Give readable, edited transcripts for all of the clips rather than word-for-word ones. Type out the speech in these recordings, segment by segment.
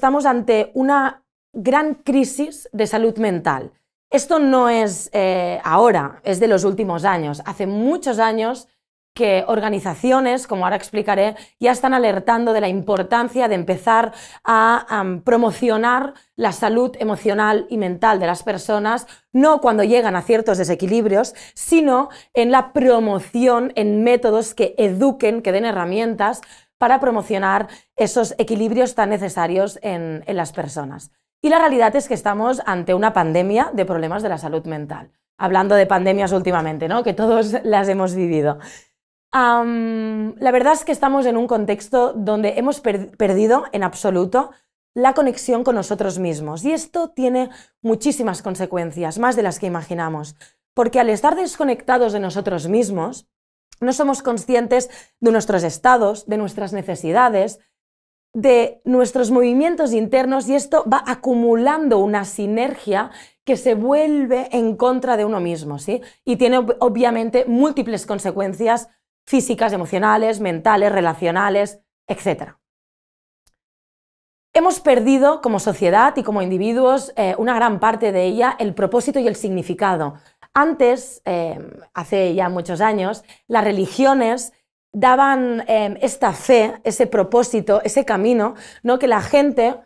estamos ante una gran crisis de salud mental. Esto no es ahora, es de los últimos años. Hace muchos años que organizaciones, como ahora explicaré, ya están alertando de la importancia de empezar a promocionar la salud emocional y mental de las personas, no cuando llegan a ciertos desequilibrios, sino en la promoción en métodos que eduquen, que den herramientas para promocionar esos equilibrios tan necesarios en las personas. Y la realidad es que estamos ante una pandemia de problemas de la salud mental. Hablando de pandemias últimamente, ¿no? Que todos las hemos vivido. La verdad es que estamos en un contexto donde hemos perdido en absoluto la conexión con nosotros mismos. Y esto tiene muchísimas consecuencias, más de las que imaginamos. Porque al estar desconectados de nosotros mismos, no somos conscientes de nuestros estados, de nuestras necesidades, de nuestros movimientos internos, y esto va acumulando una sinergia que se vuelve en contra de uno mismo, ¿sí? Y tiene obviamente múltiples consecuencias físicas, emocionales, mentales, relacionales, etc. Hemos perdido como sociedad y como individuos una gran parte de ella, el propósito y el significado. Antes, hace ya muchos años, las religiones daban esta fe, ese propósito, ese camino, ¿no? Que la gente,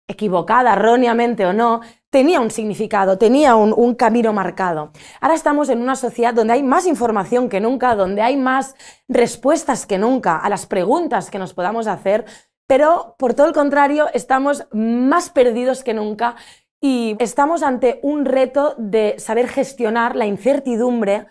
equivocada, erróneamente o no, tenía un significado, tenía un camino marcado. Ahora estamos en una sociedad donde hay más información que nunca, donde hay más respuestas que nunca a las preguntas que nos podamos hacer, pero por todo el contrario estamos más perdidos que nunca y estamos ante un reto de saber gestionar la incertidumbre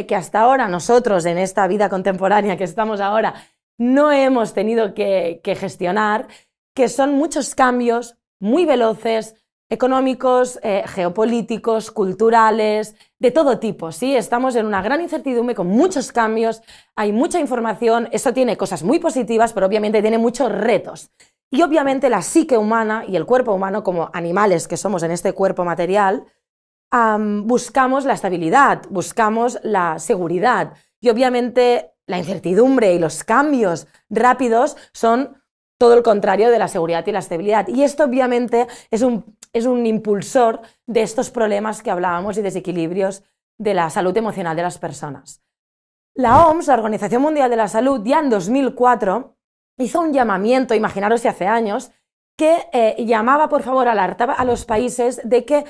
que hasta ahora nosotros en esta vida contemporánea que estamos ahora no hemos tenido que gestionar, que son muchos cambios muy veloces, económicos, geopolíticos, culturales, de todo tipo, ¿sí? Estamos en una gran incertidumbre con muchos cambios, hay mucha información, eso tiene cosas muy positivas, pero obviamente tiene muchos retos. Y obviamente la psique humana y el cuerpo humano, como animales que somos en este cuerpo material, buscamos la estabilidad, buscamos la seguridad. Y obviamente la incertidumbre y los cambios rápidos son todo el contrario de la seguridad y la estabilidad. Y esto obviamente es un impulsor de estos problemas que hablábamos y desequilibrios de la salud emocional de las personas. La OMS, la Organización Mundial de la Salud, ya en 2004 hizo un llamamiento, imaginaros si hace años, que llamaba, por favor, alertaba a los países de que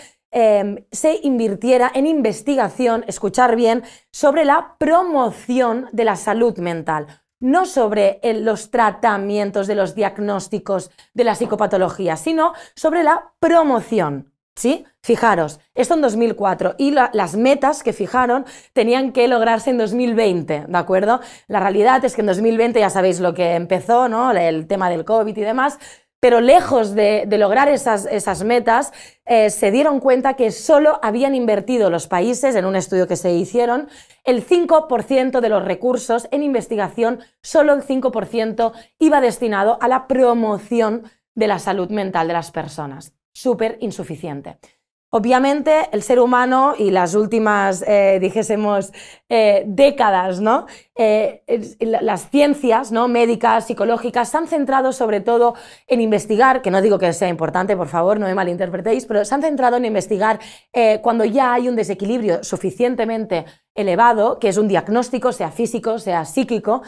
se invirtiera en investigación, escuchar bien, sobre la promoción de la salud mental. No sobre los tratamientos de los diagnósticos de la psicopatología, sino sobre la promoción, ¿sí? Fijaros, esto en 2004 y las metas que fijaron tenían que lograrse en 2020, ¿de acuerdo? La realidad es que en 2020 ya sabéis lo que empezó, ¿no? El tema del COVID y demás, pero lejos de lograr esas metas, se dieron cuenta que solo habían invertido los países, en un estudio que se hicieron, el 5% de los recursos en investigación, solo el 5% iba destinado a la promoción de la salud mental de las personas. Súper insuficiente. Obviamente el ser humano y las últimas, dijésemos, décadas, ¿no? Las ciencias, ¿no? Médicas, psicológicas, se han centrado sobre todo en investigar, que no digo que sea importante, por favor, no me malinterpretéis, pero se han centrado en investigar cuando ya hay un desequilibrio suficientemente elevado, que es un diagnóstico, sea físico, sea psíquico,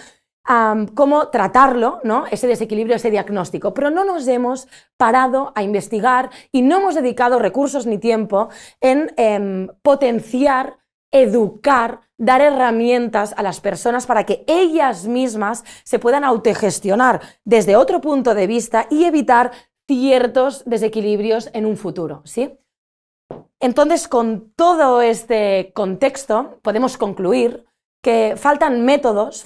cómo tratarlo, ¿no? Ese desequilibrio, ese diagnóstico, pero no nos hemos parado a investigar y no hemos dedicado recursos ni tiempo en potenciar, educar, dar herramientas a las personas para que ellas mismas se puedan autogestionar desde otro punto de vista y evitar ciertos desequilibrios en un futuro, ¿sí? Entonces, con todo este contexto, podemos concluir que faltan métodos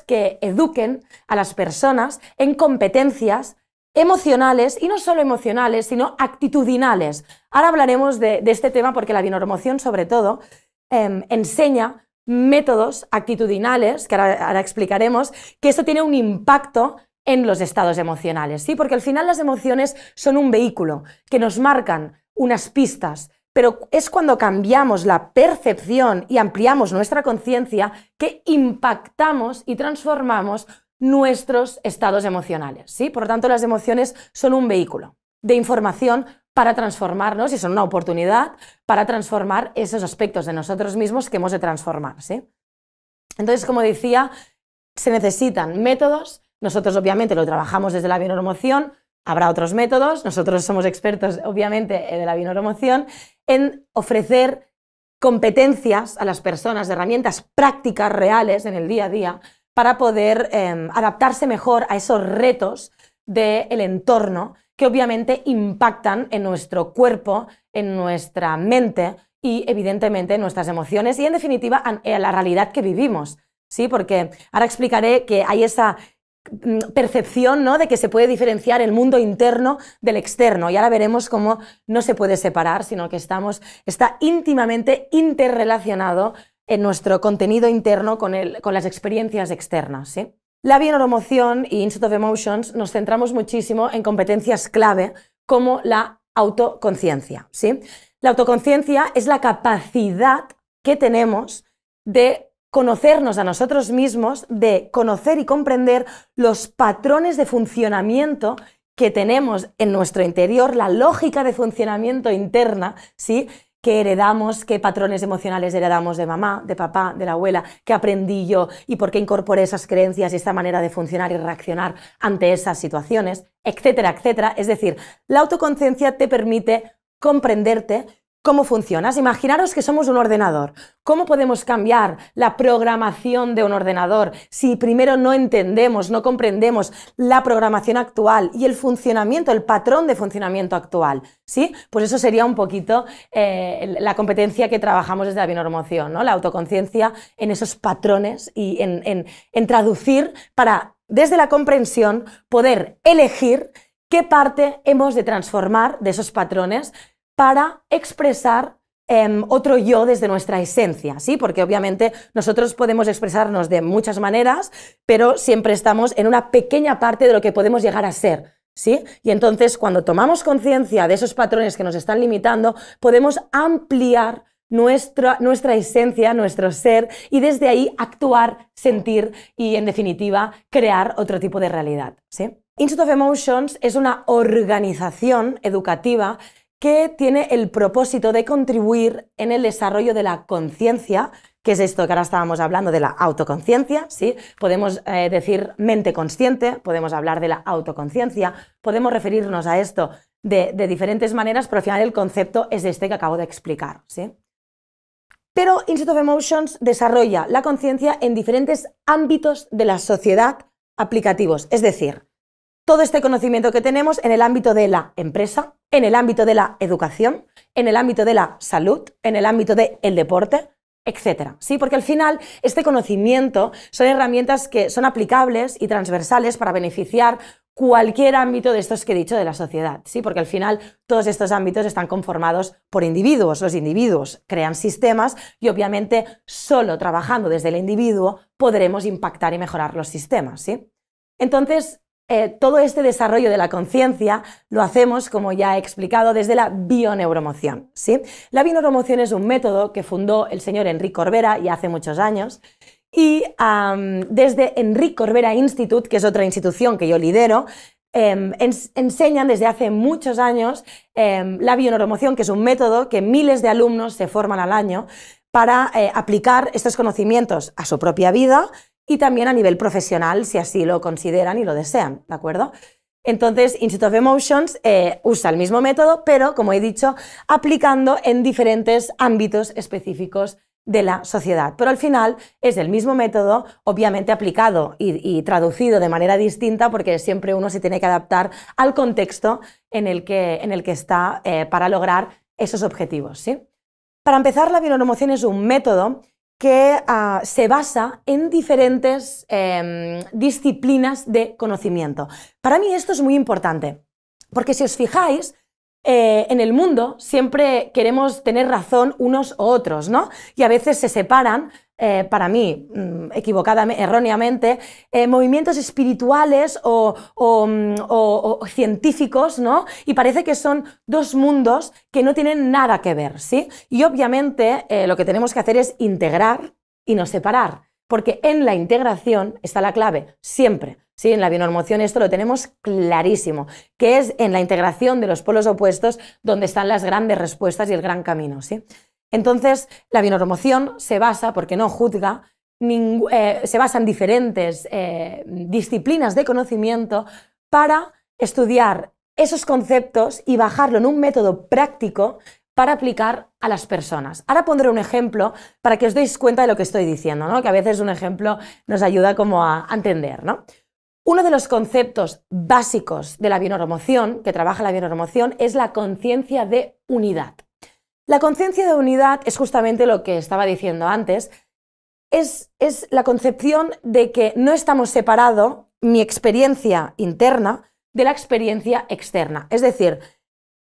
que eduquen a las personas en competencias emocionales, y no solo emocionales, sino actitudinales. Ahora hablaremos de este tema porque la bioneuroemoción, sobre todo, enseña métodos actitudinales, que ahora explicaremos, que esto tiene un impacto en los estados emocionales, ¿sí? Porque al final las emociones son un vehículo que nos marcan unas pistas, pero es cuando cambiamos la percepción y ampliamos nuestra conciencia que impactamos y transformamos nuestros estados emocionales, ¿sí? Por lo tanto, las emociones son un vehículo de información para transformarnos y son una oportunidad para transformar esos aspectos de nosotros mismos que hemos de transformar, ¿sí? Entonces, como decía, se necesitan métodos. Nosotros obviamente lo trabajamos desde la bioneuromoción, habrá otros métodos, nosotros somos expertos obviamente de la bioneuromoción en ofrecer competencias a las personas, herramientas prácticas reales en el día a día para poder adaptarse mejor a esos retos del entorno que obviamente impactan en nuestro cuerpo, en nuestra mente y evidentemente en nuestras emociones y en definitiva en la realidad que vivimos, ¿sí? Porque ahora explicaré que hay esa percepción, ¿no?, de que se puede diferenciar el mundo interno del externo y ahora veremos cómo no se puede separar, sino que está íntimamente interrelacionado en nuestro contenido interno con las experiencias externas, ¿sí? La bioneuromoción y Institute of Emotions nos centramos muchísimo en competencias clave como la autoconciencia, ¿sí? La autoconciencia es la capacidad que tenemos de conocernos a nosotros mismos, de conocer y comprender los patrones de funcionamiento que tenemos en nuestro interior, la lógica de funcionamiento interna, ¿sí?, qué heredamos, qué patrones emocionales heredamos de mamá, de papá, de la abuela, qué aprendí yo y por qué incorporé esas creencias y esta manera de funcionar y reaccionar ante esas situaciones, etcétera, etcétera. Es decir, la autoconciencia te permite comprenderte cómo funcionas. Imaginaros que somos un ordenador. ¿Cómo podemos cambiar la programación de un ordenador si primero no entendemos, no comprendemos la programación actual y el funcionamiento, el patrón de funcionamiento actual? ¿Sí? Pues eso sería un poquito la competencia que trabajamos desde la bioneuromoción, ¿no? La autoconciencia en esos patrones y en traducir para, desde la comprensión, poder elegir qué parte hemos de transformar de esos patrones para expresar otro yo desde nuestra esencia, ¿sí? Porque obviamente nosotros podemos expresarnos de muchas maneras, pero siempre estamos en una pequeña parte de lo que podemos llegar a ser, ¿sí? Y entonces cuando tomamos conciencia de esos patrones que nos están limitando, podemos ampliar nuestra esencia, nuestro ser, y desde ahí actuar, sentir y, en definitiva, crear otro tipo de realidad, ¿sí? Institute of Emotions es una organización educativa que tiene el propósito de contribuir en el desarrollo de la conciencia, que es esto que ahora estábamos hablando de la autoconciencia, ¿sí? Podemos decir mente consciente, podemos hablar de la autoconciencia, podemos referirnos a esto de diferentes maneras, pero al final el concepto es este que acabo de explicar, ¿sí? Pero Institute of Emotions desarrolla la conciencia en diferentes ámbitos de la sociedad aplicativos, es decir, todo este conocimiento que tenemos en el ámbito de la empresa, en el ámbito de la educación, en el ámbito de la salud, en el ámbito del deporte, etcétera, ¿sí? Porque al final este conocimiento son herramientas que son aplicables y transversales para beneficiar cualquier ámbito de estos que he dicho de la sociedad, ¿sí? Porque al final todos estos ámbitos están conformados por individuos, los individuos crean sistemas y obviamente solo trabajando desde el individuo podremos impactar y mejorar los sistemas, ¿sí? Entonces, todo este desarrollo de la conciencia lo hacemos, como ya he explicado, desde la bioneuromoción, ¿sí? La bioneuromoción es un método que fundó el señor Enric Corbera ya hace muchos años y desde Enric Corbera Institute, que es otra institución que yo lidero, enseñan desde hace muchos años la bioneuromoción, que es un método que miles de alumnos se forman al año para aplicar estos conocimientos a su propia vida y también a nivel profesional, si así lo consideran y lo desean, ¿de acuerdo? Entonces, Institute of Emotions usa el mismo método, pero, como he dicho, aplicando en diferentes ámbitos específicos de la sociedad. Pero al final es el mismo método, obviamente aplicado y traducido de manera distinta, porque siempre uno se tiene que adaptar al contexto en el que está para lograr esos objetivos, ¿sí? Para empezar, la bioneuromoción es un método que se basa en diferentes disciplinas de conocimiento. Para mí esto es muy importante, porque si os fijáis, en el mundo siempre queremos tener razón unos u otros, ¿no? Y a veces se separan, para mí, equivocadamente, erróneamente, movimientos espirituales o científicos, ¿no? Y parece que son dos mundos que no tienen nada que ver, ¿sí? Y obviamente lo que tenemos que hacer es integrar y no separar. porque en la integración está la clave, siempre. ¿Sí? En la bionormoción esto lo tenemos clarísimo, que es en la integración de los polos opuestos donde están las grandes respuestas y el gran camino. ¿Sí? Entonces, la bionormoción se basa, porque no juzga, se basa en diferentes disciplinas de conocimiento para estudiar esos conceptos y bajarlo en un método práctico para aplicar a las personas. Ahora pondré un ejemplo para que os deis cuenta de lo que estoy diciendo, ¿no? Que a veces un ejemplo nos ayuda como a entender, ¿no? Uno de los conceptos básicos de la bionormoción, que trabaja la bionormoción, es la conciencia de unidad. La conciencia de unidad es justamente lo que estaba diciendo antes, es la concepción de que no estamos separados mi experiencia interna de la experiencia externa. Es decir,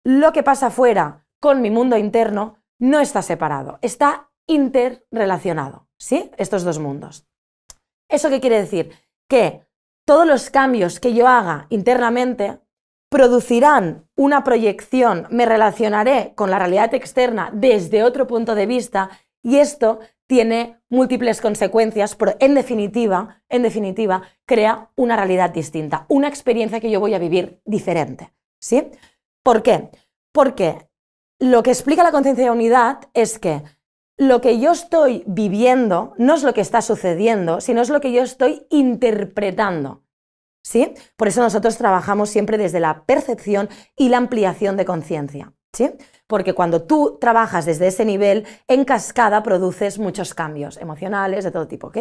lo que pasa afuera con mi mundo interno no está separado, está interrelacionado, ¿sí? Estos dos mundos. ¿Eso qué quiere decir? Que todos los cambios que yo haga internamente producirán una proyección, me relacionaré con la realidad externa desde otro punto de vista y esto tiene múltiples consecuencias, pero en definitiva, crea una realidad distinta, una experiencia que yo voy a vivir diferente, ¿sí? ¿Por qué? Porque lo que explica la conciencia de unidad es que lo que yo estoy viviendo no es lo que está sucediendo, sino es lo que yo estoy interpretando, ¿sí? Por eso nosotros trabajamos siempre desde la percepción y la ampliación de conciencia, ¿sí? Porque cuando tú trabajas desde ese nivel, en cascada produces muchos cambios emocionales de todo tipo, ¿ok?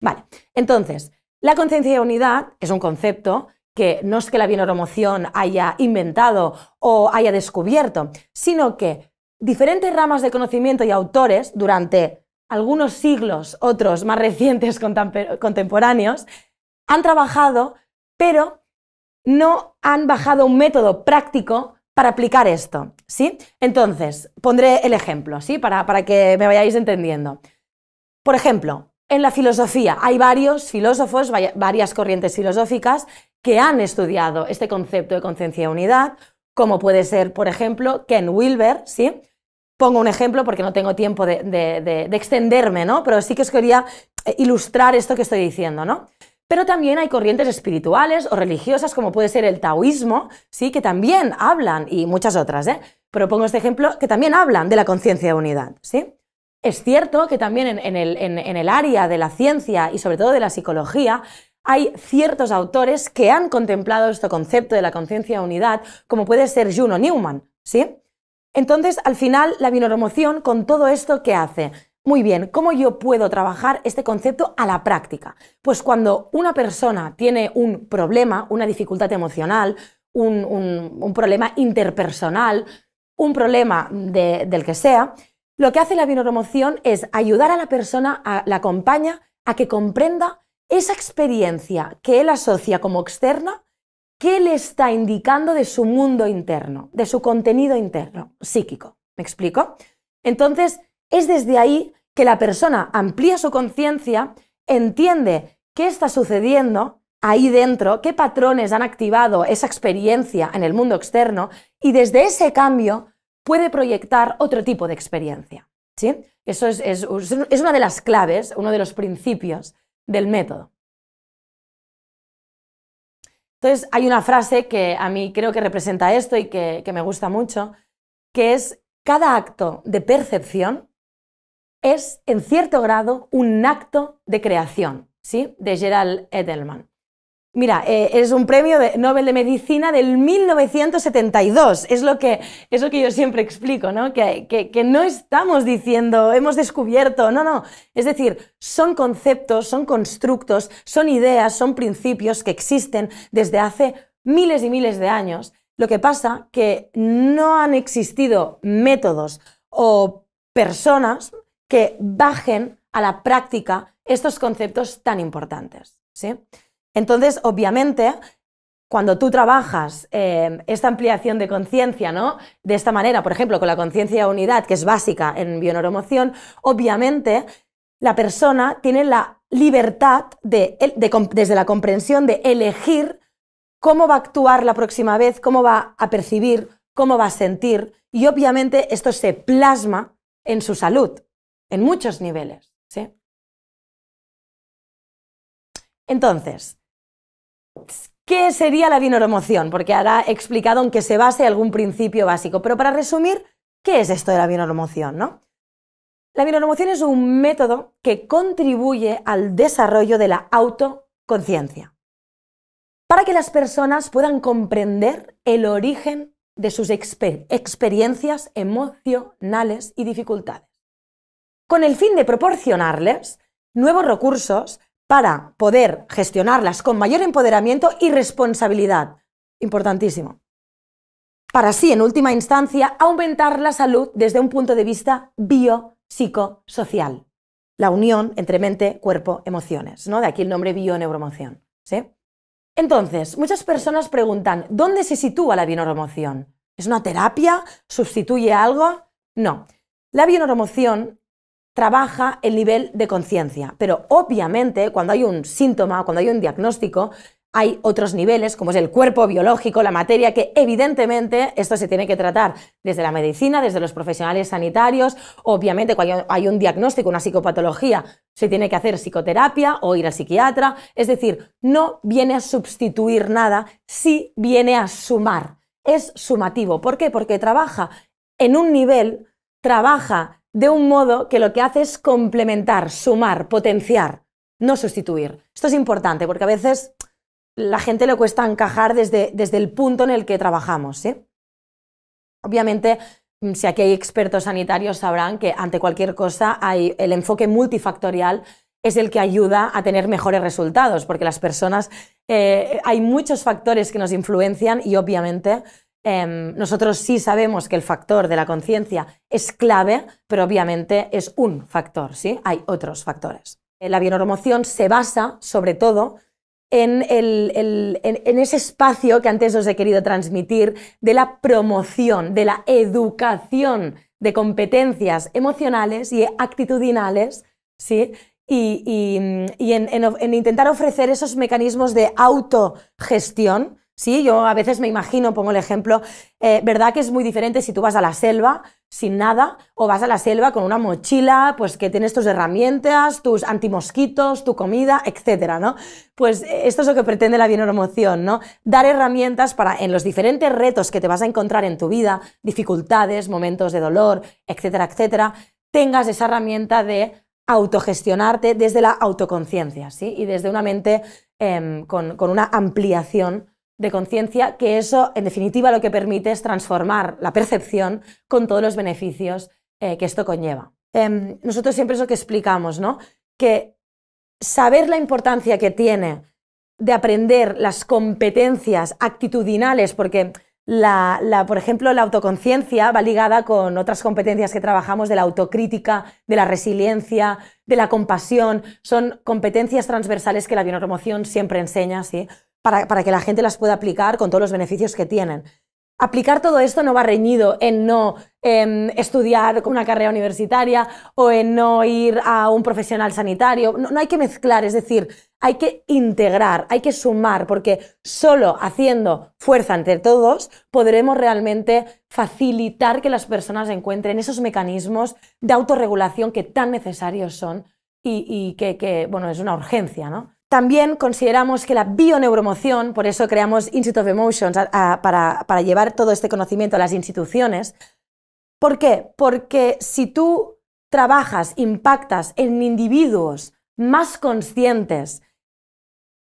Vale, entonces, la conciencia de unidad es un concepto que no es que la bionormoción haya inventado o haya descubierto, sino que diferentes ramas de conocimiento y autores durante algunos siglos, otros más recientes contemporáneos, han trabajado, pero no han bajado un método práctico para aplicar esto, ¿sí? Entonces, pondré el ejemplo, ¿sí? Para que me vayáis entendiendo. Por ejemplo, en la filosofía hay varios filósofos, varias corrientes filosóficas que han estudiado este concepto de conciencia de unidad, como puede ser, por ejemplo, Ken Wilber, ¿sí? Pongo un ejemplo porque no tengo tiempo de extenderme, ¿no? Pero sí que os quería ilustrar esto que estoy diciendo, ¿no? Pero también hay corrientes espirituales o religiosas, como puede ser el taoísmo, ¿sí? Que también hablan, y muchas otras, pero pongo este ejemplo, que también hablan de la conciencia de unidad, ¿sí? Es cierto que también en el área de la ciencia y sobre todo de la psicología hay ciertos autores que han contemplado este concepto de la conciencia de unidad, como puede ser Juno Newman, ¿sí? Entonces, al final, la bionormoción, con todo esto, ¿qué hace? Muy bien, ¿cómo yo puedo trabajar este concepto a la práctica? Pues cuando una persona tiene un problema, una dificultad emocional, un problema interpersonal, un problema del que sea, lo que hace la bionormoción es ayudar a la persona, la acompaña a que comprenda esa experiencia que él asocia como externa, qué le está indicando de su mundo interno, de su contenido interno, psíquico. ¿Me explico? Entonces, es desde ahí que la persona amplía su conciencia, entiende qué está sucediendo ahí dentro, qué patrones han activado esa experiencia en el mundo externo y desde ese cambio puede proyectar otro tipo de experiencia, ¿sí? Eso es una de las claves, uno de los principios del método. Entonces, hay una frase que a mí creo que representa esto y que me gusta mucho, que es: cada acto de percepción es, en cierto grado, un acto de creación, ¿sí? De Gerald Edelman. Mira, es un premio Nobel de Medicina del 1972, es lo que yo siempre explico, ¿no? Que no estamos diciendo, hemos descubierto, no, es decir, son conceptos, son constructos, son ideas, son principios que existen desde hace miles y miles de años. Lo que pasa que no han existido métodos o personas que bajen a la práctica estos conceptos tan importantes, ¿sí? Entonces, obviamente, cuando tú trabajas esta ampliación de conciencia, ¿no? De esta manera, por ejemplo, con la conciencia de unidad, que es básica en bioneuromoción, obviamente la persona tiene la libertad desde la comprensión de elegir cómo va a actuar la próxima vez, cómo va a percibir, cómo va a sentir, y obviamente esto se plasma en su salud, en muchos niveles, ¿sí? Entonces, ¿qué sería la bioneuroemoción? Porque ahora he explicado en qué se basa algún principio básico, pero para resumir, ¿qué es esto de la bioneuroemoción, ¿no? La bioneuroemoción es un método que contribuye al desarrollo de la autoconciencia, para que las personas puedan comprender el origen de sus experiencias emocionales y dificultades, con el fin de proporcionarles nuevos recursos para poder gestionarlas con mayor empoderamiento y responsabilidad. Importantísimo. Para así, en última instancia, aumentar la salud desde un punto de vista biopsicosocial. La unión entre mente, cuerpo, emociones, ¿no? De aquí el nombre bioneuroemoción, ¿sí? Entonces, muchas personas preguntan, ¿dónde se sitúa la bioneuroemoción? ¿Es una terapia? ¿Sustituye algo? No. La bioneuroemoción trabaja el nivel de conciencia, pero obviamente cuando hay un síntoma, cuando hay un diagnóstico, hay otros niveles, como es el cuerpo biológico, la materia, que evidentemente esto se tiene que tratar desde la medicina, desde los profesionales sanitarios. Obviamente cuando hay un diagnóstico, una psicopatología, se tiene que hacer psicoterapia o ir al psiquiatra. Es decir, no viene a sustituir nada, sí viene a sumar. Es sumativo. ¿Por qué? Porque trabaja en un nivel, trabaja de un modo que lo que hace es complementar, sumar, potenciar, no sustituir. Esto es importante porque a veces la gente le cuesta encajar desde el punto en el que trabajamos, ¿sí? Obviamente, si aquí hay expertos sanitarios sabrán que ante cualquier cosa el enfoque multifactorial es el que ayuda a tener mejores resultados, porque las personas, hay muchos factores que nos influencian y obviamente nosotros sí sabemos que el factor de la conciencia es clave, pero obviamente es un factor, ¿sí? Hay otros factores. La bioneuroemoción se basa, sobre todo, en ese espacio que antes os he querido transmitir de la promoción, de la educación de competencias emocionales y actitudinales, ¿sí? Y en intentar ofrecer esos mecanismos de autogestión. Sí, yo a veces me imagino, pongo el ejemplo, ¿verdad que es muy diferente si tú vas a la selva sin nada o vas a la selva con una mochila, pues que tienes tus herramientas, tus antimosquitos, tu comida, etcétera, ¿no? Pues esto es lo que pretende la bioneuroemoción, ¿no? Dar herramientas para, en los diferentes retos que te vas a encontrar en tu vida, dificultades, momentos de dolor, etcétera, etcétera, tengas esa herramienta de autogestionarte desde la autoconciencia, ¿sí? Y desde una mente con una ampliación de conciencia, que eso, en definitiva, lo que permite es transformar la percepción con todos los beneficios que esto conlleva. Nosotros siempre es lo que explicamos, ¿no? Que saber la importancia que tiene de aprender las competencias actitudinales, porque por ejemplo, la autoconciencia va ligada con otras competencias que trabajamos de la autocrítica, de la resiliencia, de la compasión. Son competencias transversales que la bioneuroemoción siempre enseña, ¿sí? Para que la gente las pueda aplicar con todos los beneficios que tienen. Aplicar todo esto no va reñido en no estudiar una carrera universitaria o en no ir a un profesional sanitario. No hay que mezclar, es decir, hay que integrar, hay que sumar, porque solo haciendo fuerza entre todos podremos realmente facilitar que las personas encuentren esos mecanismos de autorregulación que tan necesarios son y que bueno, es una urgencia, ¿no? También consideramos que la bioneuroemoción, por eso creamos Institute of Emotions para llevar todo este conocimiento a las instituciones. ¿Por qué? Porque si tú trabajas, impactas en individuos más conscientes,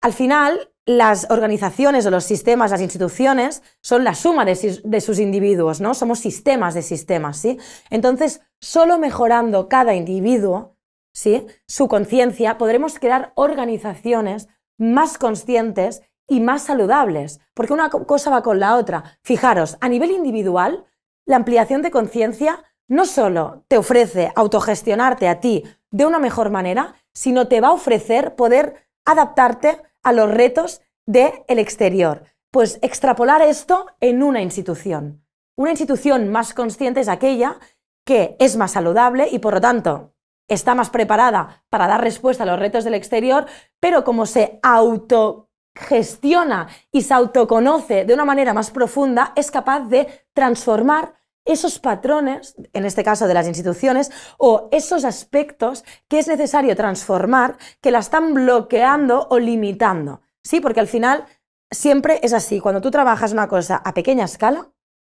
al final las organizaciones o los sistemas, las instituciones, son la suma de sus individuos, ¿no? Somos sistemas de sistemas, ¿sí? Entonces, solo mejorando cada individuo, ¿sí?, su conciencia, podremos crear organizaciones más conscientes y más saludables, porque una cosa va con la otra. Fijaros, a nivel individual, la ampliación de conciencia no solo te ofrece autogestionarte a ti de una mejor manera, sino te va a ofrecer poder adaptarte a los retos del exterior. Pues extrapolar esto en una institución. Una institución más consciente es aquella que es más saludable y, por lo tanto, está más preparada para dar respuesta a los retos del exterior, pero como se autogestiona y se autoconoce de una manera más profunda, es capaz de transformar esos patrones, en este caso de las instituciones, o esos aspectos que es necesario transformar, que la están bloqueando o limitando, ¿sí? Porque al final siempre es así, cuando tú trabajas una cosa a pequeña escala,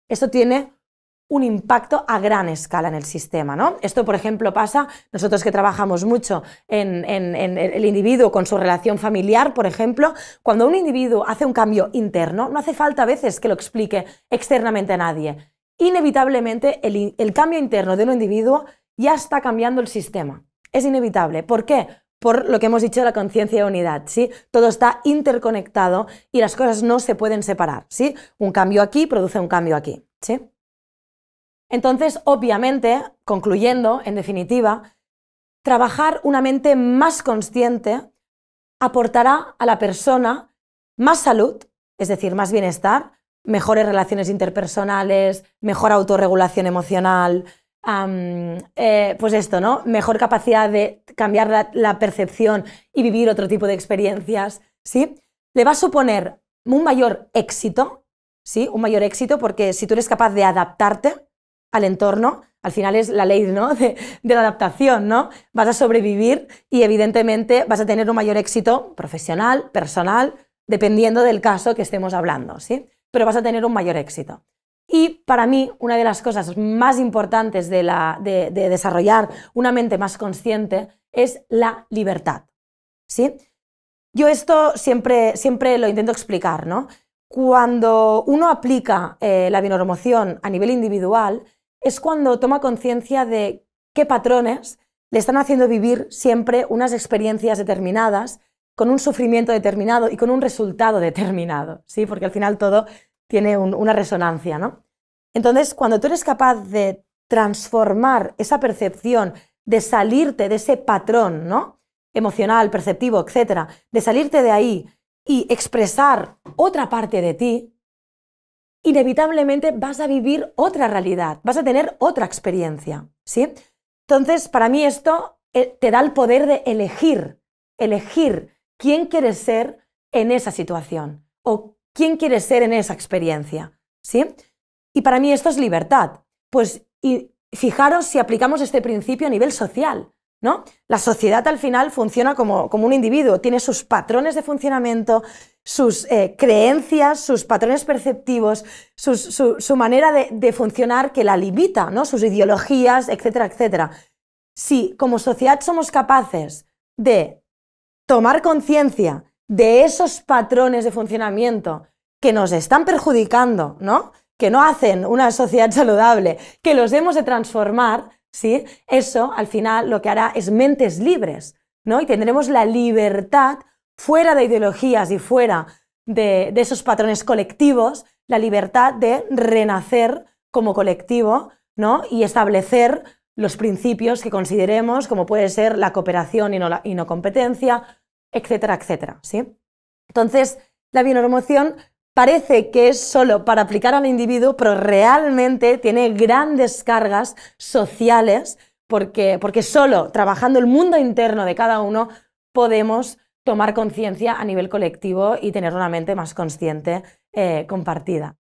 esto tiene un impacto a gran escala en el sistema, ¿no? Esto, por ejemplo, pasa, nosotros que trabajamos mucho en el individuo con su relación familiar, por ejemplo, cuando un individuo hace un cambio interno, no hace falta a veces que lo explique externamente a nadie. Inevitablemente, el cambio interno de un individuo ya está cambiando el sistema. Es inevitable. ¿Por qué? Por lo que hemos dicho de la conciencia de unidad, ¿sí? Todo está interconectado y las cosas no se pueden separar, ¿sí? Un cambio aquí produce un cambio aquí, ¿sí? Entonces, obviamente, concluyendo, en definitiva, trabajar una mente más consciente aportará a la persona más salud, es decir, más bienestar, mejores relaciones interpersonales, mejor autorregulación emocional, pues esto, ¿no? Mejor capacidad de cambiar la percepción y vivir otro tipo de experiencias, ¿sí? Le va a suponer un mayor éxito, ¿sí? Un mayor éxito porque si tú eres capaz de adaptarte al entorno, al final es la ley, ¿no? de la adaptación, ¿no? Vas a sobrevivir y evidentemente vas a tener un mayor éxito profesional, personal, dependiendo del caso que estemos hablando, ¿sí? Pero vas a tener un mayor éxito. Y para mí, una de las cosas más importantes de desarrollar una mente más consciente es la libertad, ¿sí? Yo esto siempre lo intento explicar, ¿no? Cuando uno aplica la bioneuromoción a nivel individual, es cuando toma conciencia de qué patrones le están haciendo vivir siempre unas experiencias determinadas, con un sufrimiento determinado y con un resultado determinado, ¿sí? Porque al final todo tiene una resonancia, ¿no? Entonces, cuando tú eres capaz de transformar esa percepción, de salirte de ese patrón, ¿no? Emocional, perceptivo, etcétera, de salirte de ahí y expresar otra parte de ti, inevitablemente vas a vivir otra realidad, vas a tener otra experiencia, ¿sí? Entonces, para mí esto te da el poder de elegir quién quieres ser en esa situación o quién quieres ser en esa experiencia, ¿sí? Y para mí esto es libertad. Pues y fijaros si aplicamos este principio a nivel social, ¿no? La sociedad al final funciona como un individuo, tiene sus patrones de funcionamiento, sus creencias, sus patrones perceptivos, su manera de funcionar que la limita, ¿no? Sus ideologías, etcétera, etcétera. Si como sociedad somos capaces de tomar conciencia de esos patrones de funcionamiento que nos están perjudicando, ¿no? Que no hacen una sociedad saludable, que los debemos de transformar, ¿sí? Eso al final lo que hará es mentes libres, ¿no? Y tendremos la libertad fuera de ideologías y fuera de esos patrones colectivos, la libertad de renacer como colectivo, ¿no? Y establecer los principios que consideremos, como puede ser la cooperación y no competencia, etcétera, etcétera, ¿sí? Entonces, la bioneuromoción parece que es solo para aplicar al individuo, pero realmente tiene grandes cargas sociales porque solo trabajando el mundo interno de cada uno podemos tomar conciencia a nivel colectivo y tener una mente más consciente compartida.